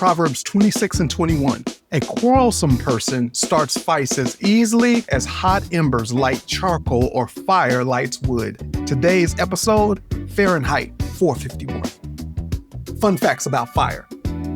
Proverbs 26:21. A quarrelsome person starts fights as easily as hot embers light charcoal or fire lights wood. Today's episode, Fahrenheit 451. Fun facts about fire.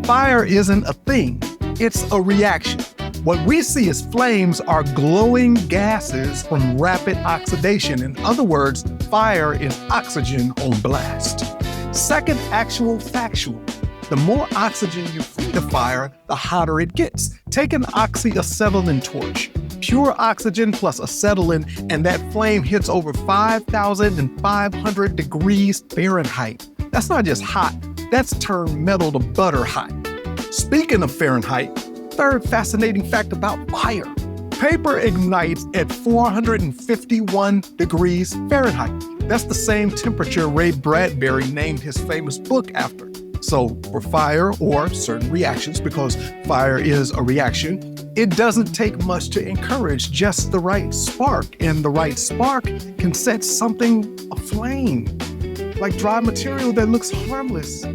Fire isn't a thing, it's a reaction. What we see as flames are glowing gases from rapid oxidation. In other words, fire is oxygen on blast. Second, actual factual. The more oxygen you feed a fire, the hotter it gets. Take an oxyacetylene torch. Pure oxygen plus acetylene, and that flame hits over 5,500 degrees Fahrenheit. That's not just hot, that's turned metal to butter hot. Speaking of Fahrenheit, third fascinating fact about fire. Paper ignites at 451 degrees Fahrenheit. That's the same temperature Ray Bradbury named his famous book after. So for fire or certain reactions, because fire is a reaction, it doesn't take much to encourage just the right spark. And the right spark can set something aflame, like dry material that looks harmless.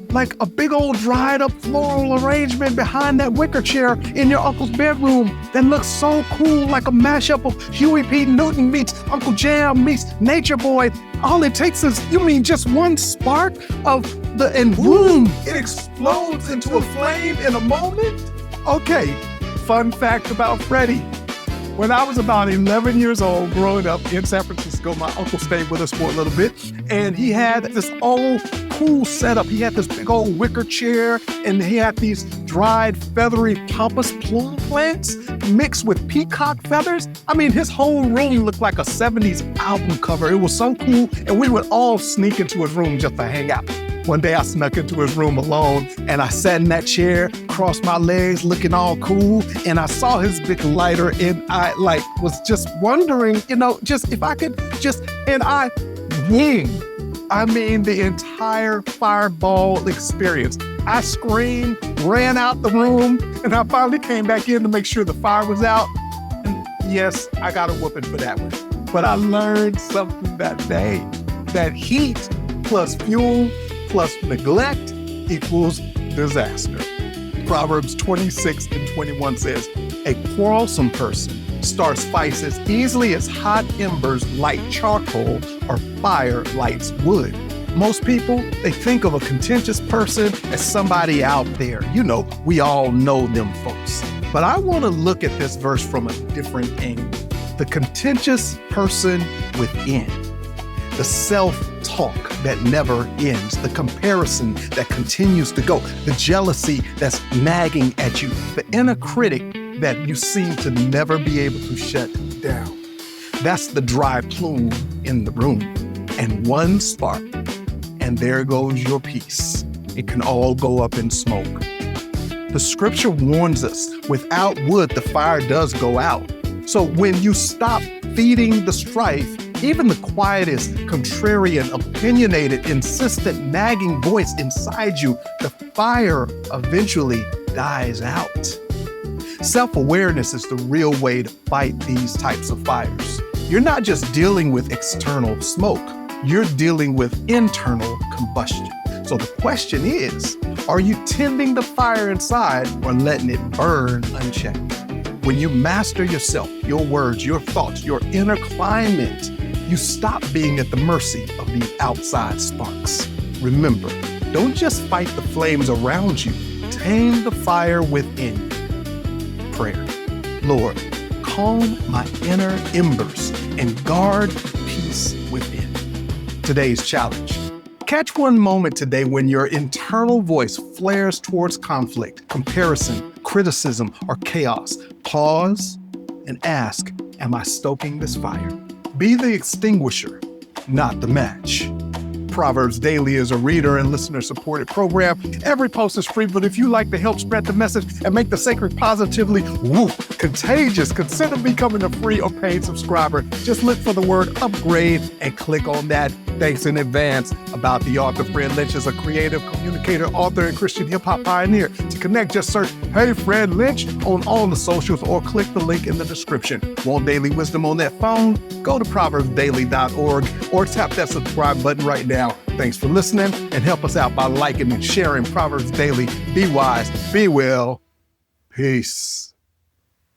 Like a big old dried up floral arrangement behind that wicker chair in your uncle's bedroom that looks so cool, like a mashup of Huey P. Newton meets Uncle Jam meets Nature Boy. All it takes is, just one spark and boom, it explodes into a flame in a moment? Okay, fun fact about Freddie. When I was about 11 years old, growing up in San Francisco, my uncle stayed with us for a little bit, and he had this old cool setup. He had this big old wicker chair, and he had these dried, feathery pampas plume plants mixed with peacock feathers. His whole room looked like a 70s album cover. It was so cool, and we would all sneak into his room just to hang out. One day I snuck into his room alone, and I sat in that chair, crossed my legs, looking all cool, and I saw his big lighter, and I was just wondering, just if I could and I winged. The entire fireball experience. I screamed, ran out the room, and I finally came back in to make sure the fire was out. And yes, I got a whooping for that one. But I learned something that day, that heat plus fuel plus neglect equals disaster. Proverbs 26:21 says, a quarrelsome person starts fights as easily as hot embers light charcoal or fire lights wood. Most people, they think of a contentious person as somebody out there. We all know them folks. But I want to look at this verse from a different angle. The contentious person within. The self-talk that never ends, the comparison that continues to go, the jealousy that's nagging at you, the inner critic that you seem to never be able to shut down. That's the dry plume in the room. And one spark, and there goes your peace. It can all go up in smoke. The scripture warns us, without wood, the fire does go out. So when you stop feeding the strife, even the quietest, contrarian, opinionated, insistent, nagging voice inside you, the fire eventually dies out. Self-awareness is the real way to fight these types of fires. You're not just dealing with external smoke, you're dealing with internal combustion. So the question is, are you tending the fire inside or letting it burn unchecked? When you master yourself, your words, your thoughts, your inner climate, you stop being at the mercy of these outside sparks. Remember, don't just fight the flames around you, tame the fire within you. Prayer. Lord, calm my inner embers and guard peace within. Today's challenge. Catch one moment today when your internal voice flares towards conflict, comparison, criticism, or chaos. Pause and ask, am I stoking this fire? Be the extinguisher, not the match. Proverbs Daily is a reader and listener-supported program. Every post is free, but if you like to help spread the message and make the sacred positively contagious, consider becoming a free or paid subscriber. Just look for the word upgrade and click on that. Thanks in advance. About the author, Fred Lynch is a creative communicator, author, and Christian hip-hop pioneer. To connect, just search Hey Fred Lynch on all the socials or click the link in the description. Want daily wisdom on that phone? Go to proverbsdaily.org or tap that subscribe button right now Now, thanks for listening, and help us out by liking and sharing Proverbs Daily. Be wise, be well. Peace.